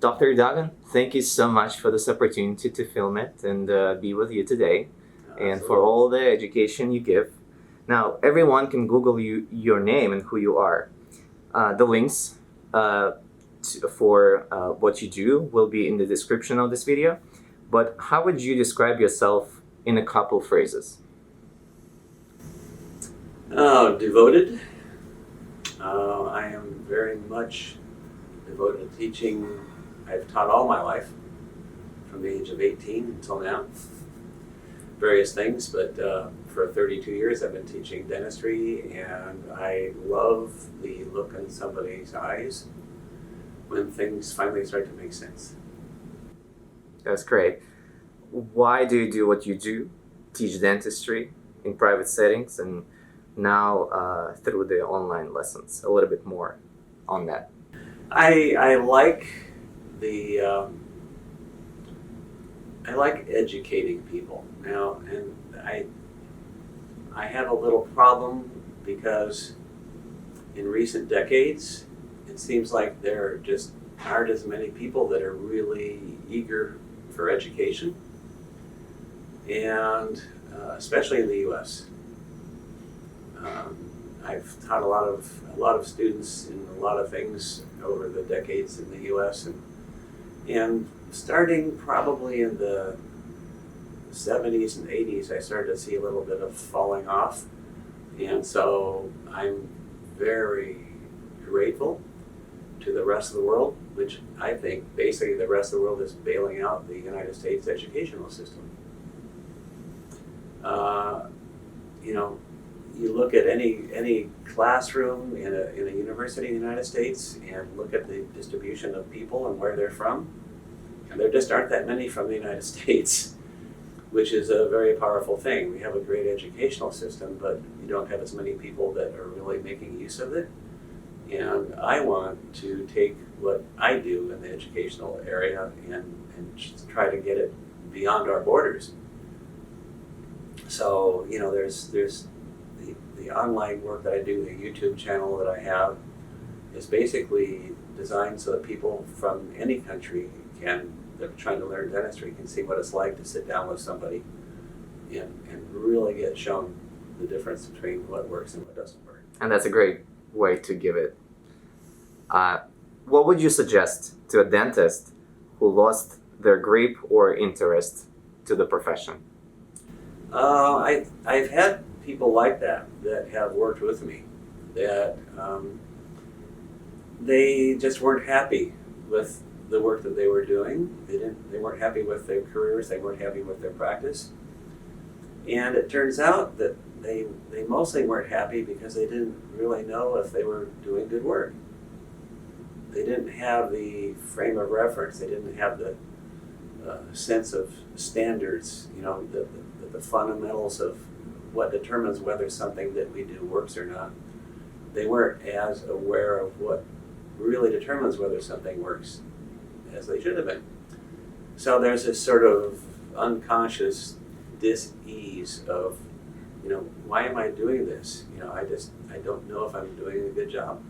Dr. Duggan, thank you so much for this opportunity to film it and be with you today, and for all the education you give. Now, everyone can Google your name and who you are. The links for what you do will be in the description of this video. But how would you describe yourself in a couple phrases? Devoted. I am very much devoted to teaching. I've taught all my life, from the age of 18 until now, various things, but for 32 years I've been teaching dentistry, and I love the look in somebody's eyes when things finally start to make sense. That's great. Why do you do what you do? Teach dentistry in private settings, and now through the online lessons. A little bit more on that. I like I like educating people now, and I have a little problem because in recent decades it seems like there just aren't as many people that are really eager for education, and especially in the U.S. I've taught a lot of students in a lot of things over the decades in the U.S. and starting probably in the 70s and 80s, I started to see a little bit of falling off, and so I'm very grateful to the rest of the world, which I think basically the rest of the world is bailing out the United States educational system. You look at any classroom in a university in the United States and look at the distribution of people and where they're from, and there just aren't that many from the United States, which is a very powerful thing. We have a great educational system, but you don't have as many people that are really making use of it. And I want to take what I do in the educational area and just try to get it beyond our borders. So, there's the online work that I do, the YouTube channel that I have, is basically designed so that people from any country that are trying to learn dentistry can see what it's like to sit down with somebody and really get shown the difference between what works and what doesn't work. And that's a great way to give it. What would you suggest to a dentist who lost their grip or interest to the profession? I've had people like that have worked with me, that they just weren't happy with the work that they were doing. They weren't happy with their careers. They weren't happy with their practice. And it turns out that they mostly weren't happy because they didn't really know if they were doing good work. They didn't have the frame of reference. They didn't have the sense of standards, the fundamentals of what determines whether something that we do works or not. They weren't as aware of what really determines whether something works as they should have been. So there's this sort of unconscious dis-ease of, why am I doing this? I don't know if I'm doing a good job.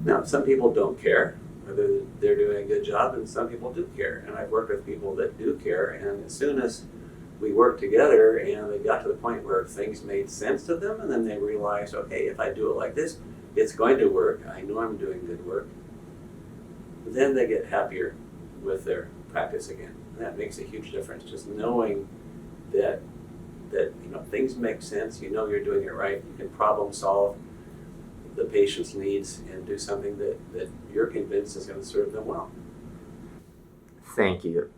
Now, some people don't care whether they're doing a good job, and some people do care. And I've worked with people that do care, and as soon as we worked together and they got to the point where things made sense to them, and then they realized, okay, if I do it like this, it's going to work. I know I'm doing good work. Then they get happier with their practice again. And that makes a huge difference. Just knowing that things make sense, you're doing it right, you can problem solve the patient's needs and do something that you're convinced is going to serve them well. Thank you.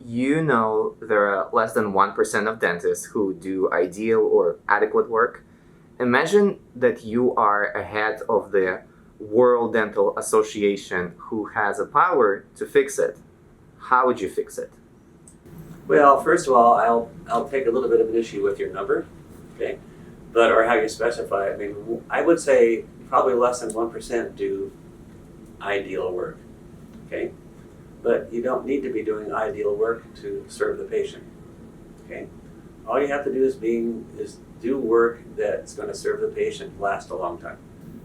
There are less than 1% of dentists who do ideal or adequate work. Imagine that you are a head of the World Dental Association who has a power to fix it. How would you fix it? Well, first of all, I'll take a little bit of an issue with your number, okay? Or how you specify it. I mean, I would say probably less than 1% do ideal work, okay? But you don't need to be doing ideal work to serve the patient, okay? All you have to do is do work that's going to serve the patient, last a long time.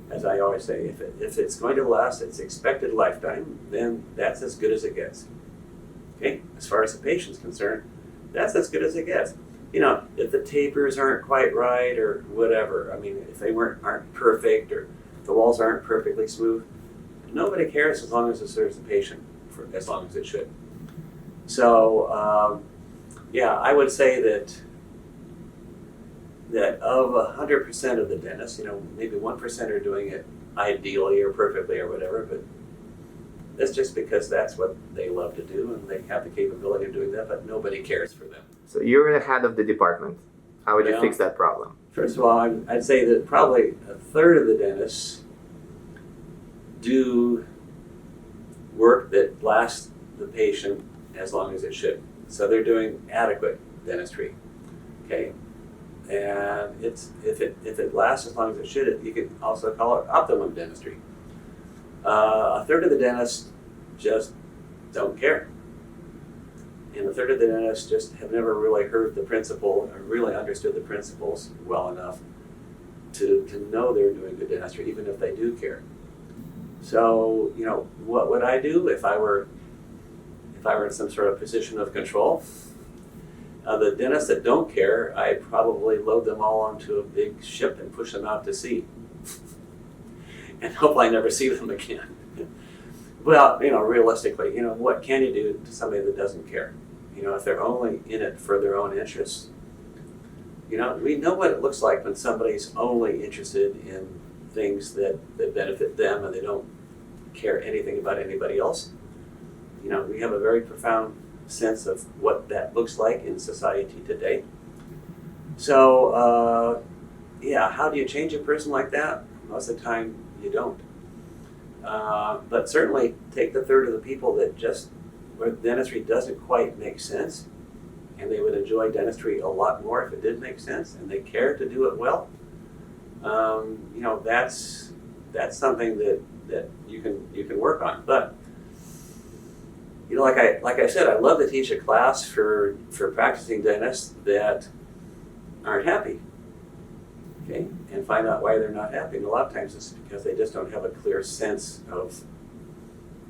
As I always say, if it's going to last its expected lifetime, then that's as good as it gets. Okay, as far as the patient's concerned, that's as good as it gets. You know, if the tapers aren't quite right or whatever, I mean, if they aren't perfect or the walls aren't perfectly smooth, nobody cares as long as it serves the patient for as long as it should. So, yeah, I would say that of 100% of the dentists, you know, maybe 1% are doing it ideally or perfectly or whatever, but that's just because that's what they love to do and they have the capability of doing that, but nobody cares for them. So you're the head of the department. How would you fix that problem? First of all, I'd say that probably a third of the dentists do work that lasts the patient as long as it should. So they're doing adequate dentistry, okay? And if it lasts as long as it should, you could also call it optimum dentistry. A third of the dentists just don't care. And a third of the dentists just have never really heard the principle or really understood the principles well enough to know they're doing good dentistry, even if they do care. So, you know, what would I do if I were in some sort of position of control? The dentists that don't care, I'd probably load them all onto a big ship and push them out to sea. And hopefully I never see them again. Well, you know, realistically, you know, what can you do to somebody that doesn't care? You know, if they're only in it for their own interests. You know, we know what it looks like when somebody's only interested in things that benefit them and they don't care anything about anybody else. You know, we have a very profound sense of what that looks like in society today. So, yeah, how do you change a person like that? Most of the time, you don't. But certainly take the third of the people that just, where dentistry doesn't quite make sense, and they would enjoy dentistry a lot more if it did make sense, and they care to do it well. You know, that's something that you can work on. But you know, like I said, I love to teach a class for practicing dentists that aren't happy. Okay, and find out why they're not happy. And a lot of times it's because they just don't have a clear sense of,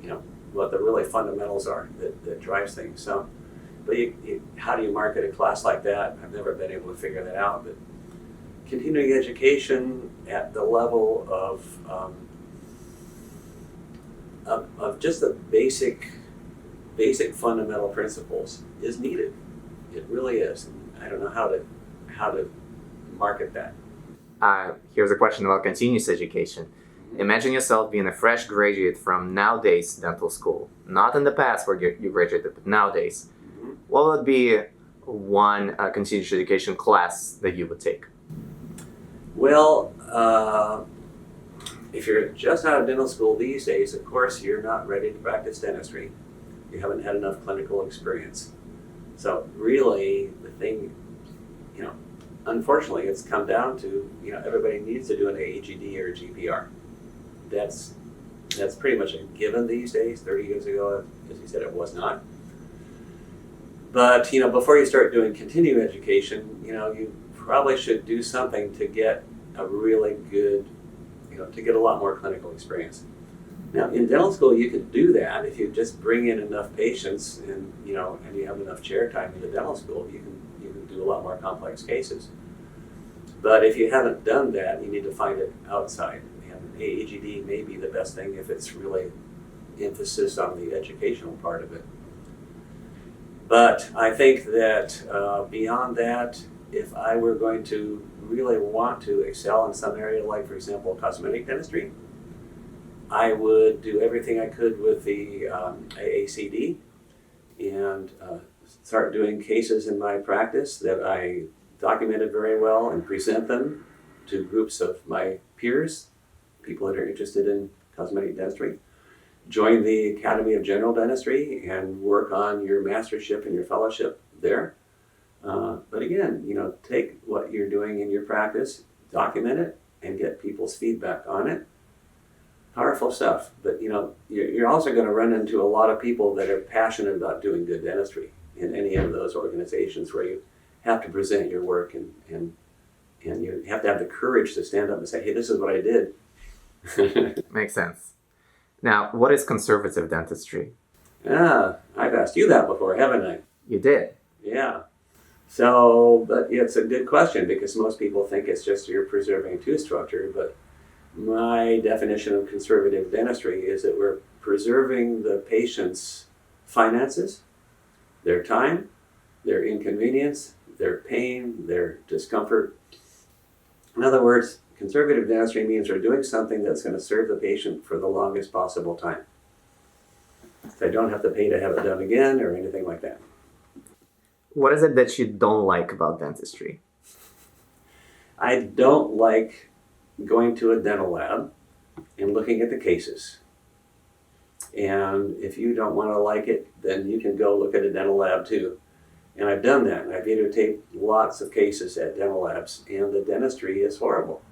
you know, what the really fundamentals are that drives things. So, but how do you market a class like that? I've never been able to figure that out. But continuing education at the level of just the basic fundamental principles is needed. It really is. And I don't know how to market that. Here's a question about continuous education. Imagine yourself being a fresh graduate from nowadays dental school. Not in the past where you graduated, but nowadays. Mm-hmm. What would be one continuous education class that you would take? Well, if you're just out of dental school these days, of course, you're not ready to practice dentistry. You haven't had enough clinical experience. So really, the thing, you know, unfortunately, it's come down to, you know, everybody needs to do an AEGD or a GPR. That's pretty much a given these days. 30 years ago, as you said, it was not. But, you know, before you start doing continuing education, you know, you probably should do something to get a really good, you know, to get a lot more clinical experience. Now, in dental school, you can do that if you just bring in enough patients and, you know, and you have enough chair time in the dental school, you can do a lot more complex cases. But if you haven't done that, you need to find it outside. And AEGD may be the best thing if it's really emphasis on the educational part of it. But I think that beyond that, if I were going to really want to excel in some area, like, for example, cosmetic dentistry, I would do everything I could with the AACD and start doing cases in my practice that I documented very well and present them to groups of my peers, people that are interested in cosmetic dentistry. Join the Academy of General Dentistry and work on your mastership and your fellowship there. But again, you know, take what you're doing in your practice, document it, and get people's feedback on it. Powerful stuff. But, you know, you're also going to run into a lot of people that are passionate about doing good dentistry in any of those organizations where you have to present your work and you have to have the courage to stand up and say, hey, this is what I did. Makes sense. Now, what is conservative dentistry? I I've asked you that before, haven't I? You did. Yeah. So, but it's a good question because most people think it's just you're preserving tooth structure. But my definition of conservative dentistry is that we're preserving the patient's finances, their time, their inconvenience, their pain, their discomfort. In other words, conservative dentistry means we're doing something that's going to serve the patient for the longest possible time. They don't have to pay to have it done again or anything like that. What is it that you don't like about dentistry? I don't like going to a dental lab and looking at the cases. And if you don't want to like it, then you can go look at a dental lab too. And I've done that. I've videotaped lots of cases at dental labs, and the dentistry is horrible.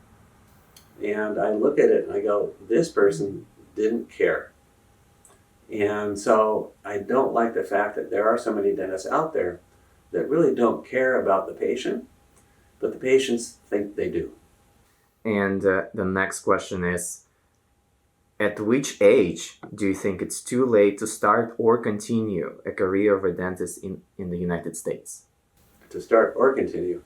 And I look at it and I go, this person didn't care. And so I don't like the fact that there are so many dentists out there that really don't care about the patient, but the patients think they do. And the next question is, at which age do you think it's too late to start or continue a career of a dentist in the United States? To start or continue.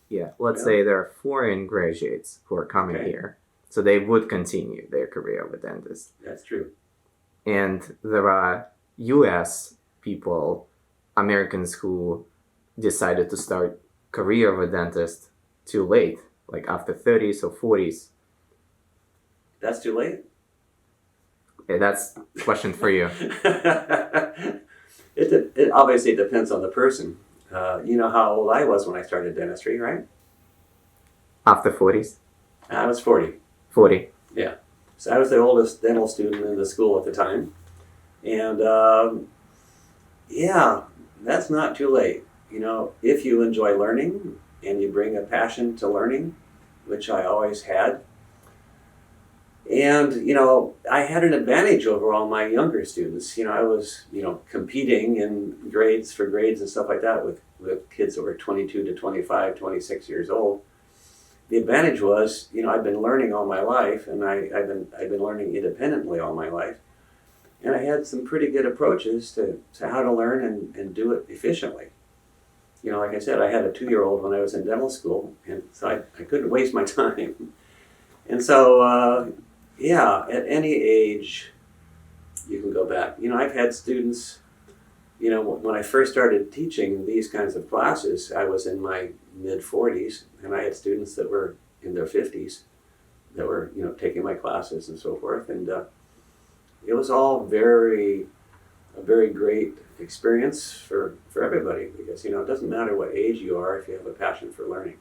Yeah, let's say there are foreign graduates who are coming here, so they would continue their career of a dentist. That's true. And there are US people, Americans, who decided to start career of a dentist too late, like after 30s or 40s. That's too late? Okay, that's a question for you. It obviously depends on the person. You know how old I was when I started dentistry, right? After 40s? I was 40. 40. Yeah. So I was the oldest dental student in the school at the time. And yeah, that's not too late. You know, if you enjoy learning and you bring a passion to learning, which I always had. And, you know, I had an advantage over all my younger students. You know, I was, competing in grades and stuff like that with kids that were 22 to 25, 26 years old. The advantage was, I've been learning all my life, and I've been learning independently all my life. And I had some pretty good approaches to how to learn and do it efficiently. Like I said, I had a 2-year-old when I was in dental school, and so I couldn't waste my time. And so, at any age, you can go back. I've had students, when I first started teaching these kinds of classes, I was in my mid-40s, and I had students that were in their 50s that were, taking my classes and so forth. And it was all a very great experience for everybody, because, it doesn't matter what age you are if you have a passion for learning.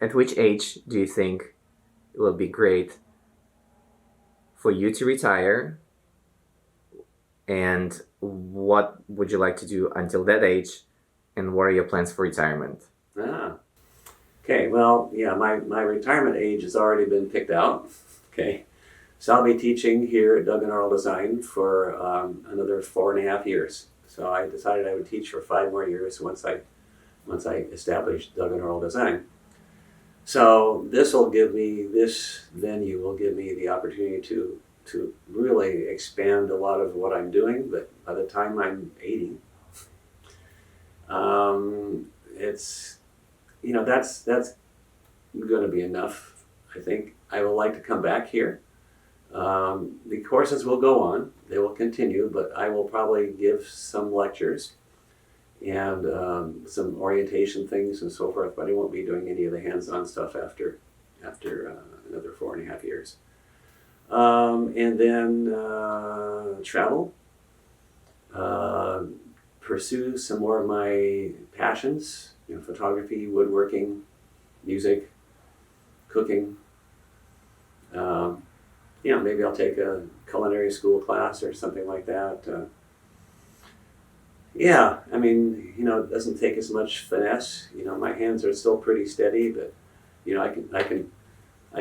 At which age do you think it will be great for you to retire, and what would you like to do until that age, and what are your plans for retirement? Okay, well, yeah, my retirement age has already been picked out. Okay, so I'll be teaching here at Duggan Oral Design for another 4.5 years. So I decided I would teach for 5 more years once I established Duggan Oral Design. So this venue will give me the opportunity to really expand a lot of what I'm doing. But by the time I'm 80, it's that's going to be enough. I think I would like to come back here. The courses will go on; they will continue, but I will probably give some lectures and some orientation things and so forth, but I won't be doing any of the hands-on stuff after another 4.5 years. And then travel, pursue some more of my passions, photography, woodworking, music, cooking. Maybe I'll take a culinary school class or something like that. Yeah, I mean, it doesn't take as much finesse. My hands are still pretty steady, but I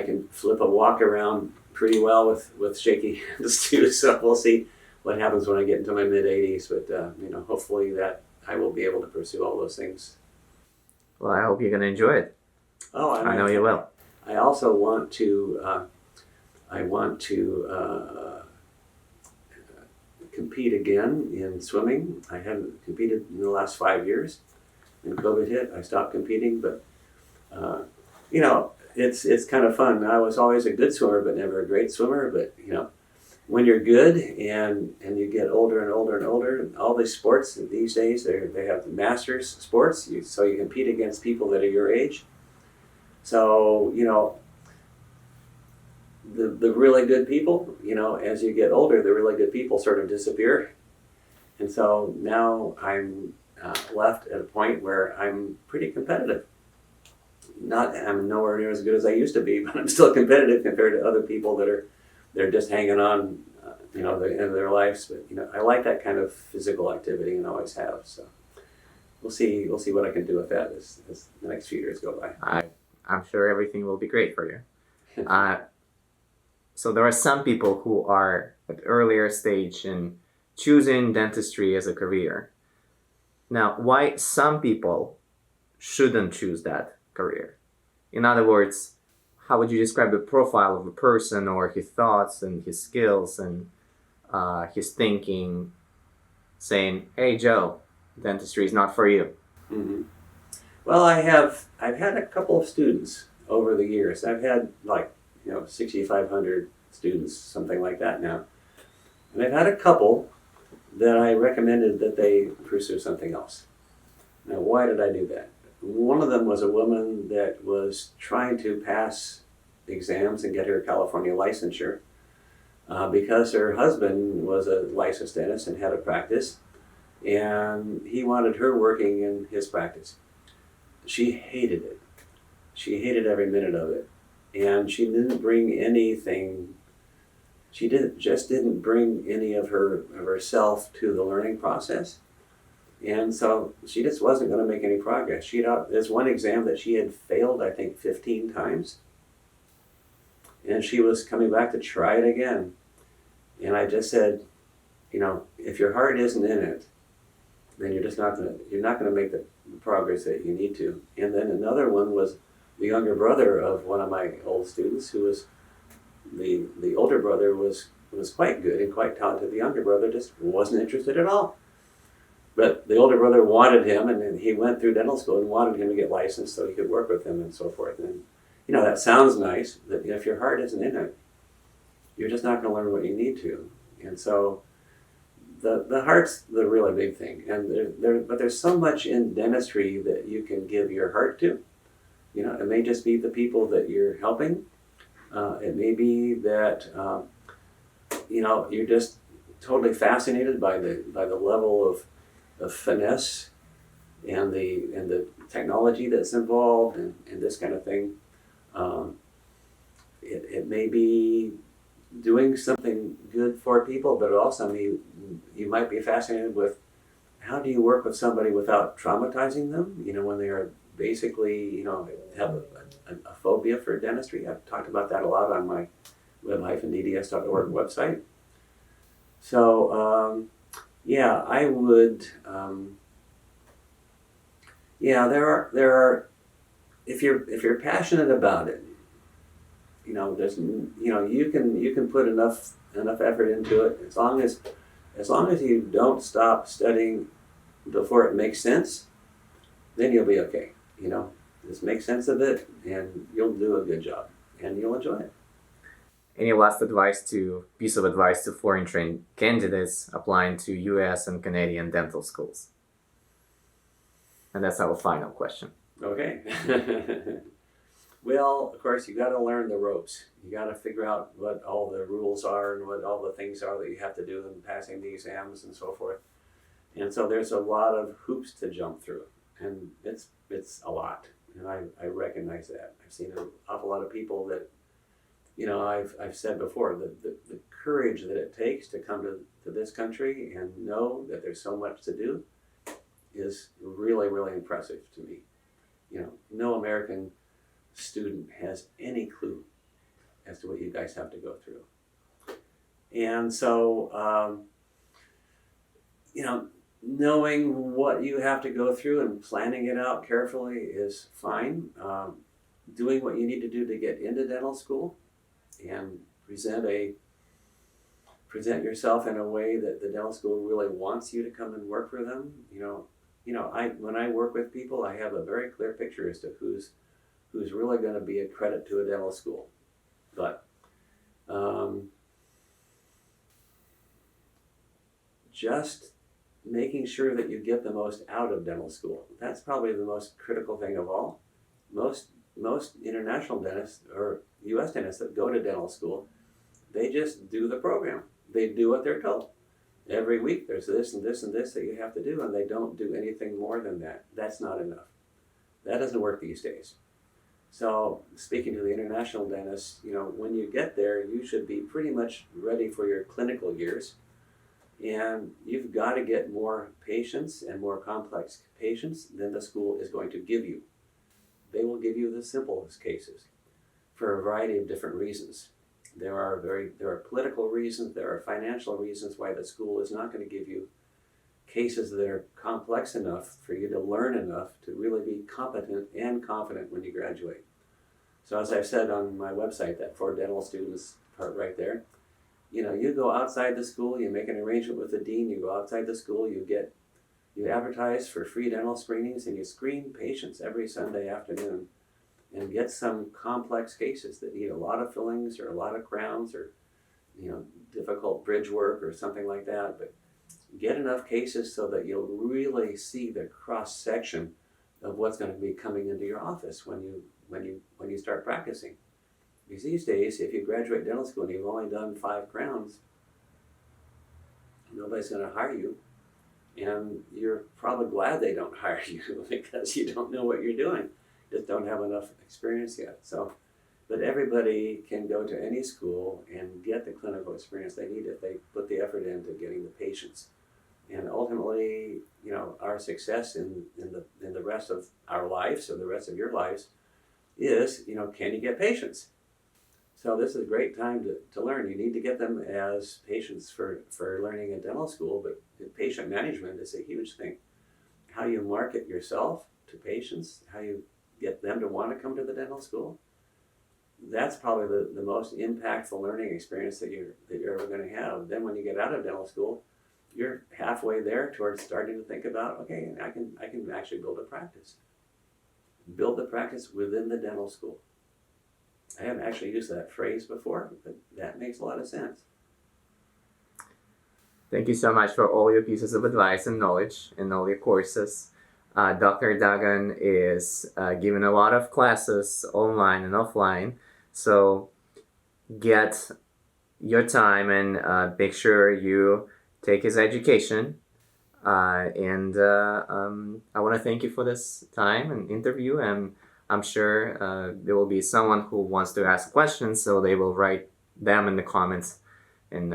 can flip a walk around pretty well with shaky hands too. So we'll see what happens when I get into my mid-80s. But hopefully that I will be able to pursue all those things. Well, I hope you're gonna enjoy it. Oh, I know you will. I also want to compete again in swimming. I hadn't competed in the last 5 years. When COVID hit, I stopped competing, but it's kind of fun. I was always a good swimmer, but never a great swimmer. But when you're good and you get older and older and older, all these sports these days they have the masters sports, so you compete against people that are your age. So the really good people, as you get older, the really good people sort of disappear, and so now I'm left at a point where I'm pretty competitive. I'm nowhere near as good as I used to be, but I'm still competitive compared to other people they're just hanging on, the end of their lives. But I like that kind of physical activity and always have. So we'll see what I can do with that as the next few years go by. I'm sure everything will be great for you. So there are some people who are at earlier stage in choosing dentistry as a career. Now, why some people shouldn't choose that career? In other words, how would you describe the profile of a person, or his thoughts and his skills and his thinking, saying, "Hey, Joe, dentistry is not for you"? Mm-hmm. Well, I've had a couple of students over the years. I've had 6,500 students, something like that now, and I've had a couple that I recommended that they pursue something else. Now, why did I do that? One of them was a woman that was trying to pass exams and get her California licensure because her husband was a licensed dentist and had a practice, and he wanted her working in his practice. She hated it. She hated every minute of it, and she didn't bring anything. She didn't bring any of herself to the learning process. And so she just wasn't going to make any progress. There's one exam that she had failed, I think, 15 times. And she was coming back to try it again. And I just said, if your heart isn't in it, then you're not going to make the progress that you need to. And then another one was the younger brother of one of my old students, who was the older brother was quite good and quite talented. The younger brother just wasn't interested at all. But the older brother wanted him, and then he went through dental school and wanted him to get licensed so he could work with him and so forth. And that sounds nice, but if your heart isn't in it, you're just not going to learn what you need to. And so the heart's the really big thing. And but there's so much in dentistry that you can give your heart to. It may just be the people that you're helping. It may be that you're just totally fascinated by the level of finesse and the technology that's involved and this kind of thing. It may be doing something good for people, but also you might be fascinated with how do you work with somebody without traumatizing them, when they are basically, have a phobia for dentistry. I've talked about that a lot on my web-dds.org website. So, I would, there are, if you're passionate about it, there's, you can put enough effort into it, as long as you don't stop studying before it makes sense, then you'll be okay. Just make sense of it, and you'll do a good job, and you'll enjoy it. Any last piece of advice to foreign trained candidates applying to US and Canadian dental schools? And that's our final question. Okay. Well, of course, you got to learn the ropes. You got to figure out what all the rules are and what all the things are that you have to do in passing the exams and so forth. And so there's a lot of hoops to jump through, and it's a lot. And I recognize that. I've seen an awful lot of people that, I've said before, the courage that it takes to come to this country and know that there's so much to do is really, really impressive to me. No American student has any clue as to what you guys have to go through. And so, knowing what you have to go through and planning it out carefully is fine. Doing what you need to do to get into dental school and present present yourself in a way that the dental school really wants you to come and work for them. When I work with people, I have a very clear picture as to who's really going to be a credit to a dental school. But just making sure that you get the most out of dental school. That's probably the most critical thing of all. Most international dentists or U.S. dentists that go to dental school, they just do the program. They do what they're told. Every week there's this and this and this that you have to do, and they don't do anything more than that. That's not enough. That doesn't work these days. So speaking to the international dentists, when you get there, you should be pretty much ready for your clinical years. And you've got to get more patients and more complex patients than the school is going to give you. They will give you the simplest cases for a variety of different reasons. There are political reasons, there are financial reasons why the school is not going to give you cases that are complex enough for you to learn enough to really be competent and confident when you graduate. So as I've said on my website, that for dental students part right there, you go outside the school, you make an arrangement with the dean, you go outside the school, you advertise for free dental screenings, and you screen patients every Sunday afternoon and get some complex cases that need a lot of fillings or a lot of crowns or difficult bridge work or something like that. But get enough cases so that you'll really see the cross section of what's going to be coming into your office when you start practicing. Because these days, if you graduate dental school and you've only done 5 crowns, nobody's going to hire you. And you're probably glad they don't hire you because you don't know what you're doing. Just don't have enough experience yet. So, but everybody can go to any school and get the clinical experience they need if they put the effort into getting the patients. And ultimately, our success in the rest of our lives, or the rest of your lives, is, can you get patients? So this is a great time to learn. You need to get them as patients for learning in dental school, but patient management is a huge thing. How you market yourself to patients, how you get them to want to come to the dental school, that's probably the most impactful learning experience that you're ever going to have. Then when you get out of dental school, you're halfway there towards starting to think about, okay, I can actually build a practice. Build the practice within the dental school. I haven't actually used that phrase before, but that makes a lot of sense. Thank you so much for all your pieces of advice and knowledge and all your courses. Dr. Duggan is giving a lot of classes online and offline, so get your time and make sure you take his education. I want to thank you for this time and interview, and I'm sure there will be someone who wants to ask questions, so they will write them in the comments, and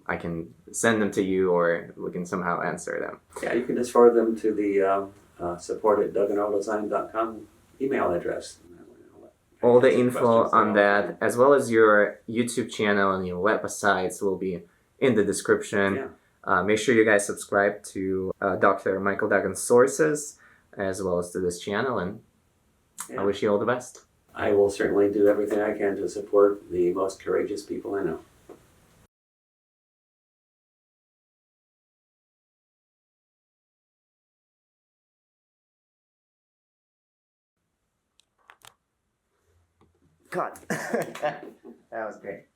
I can send them to you, or we can somehow answer them. Yeah, you can just forward them to the support@DugganOralDesign.com email address. All the info on that, as well as your YouTube channel and your websites, will be in the description. Yeah. Make sure you guys subscribe to Dr. Michael Duggan's sources, as well as to this channel, and I wish you all the best. I will certainly do everything I can to support the most courageous people I know. Cut. That was great.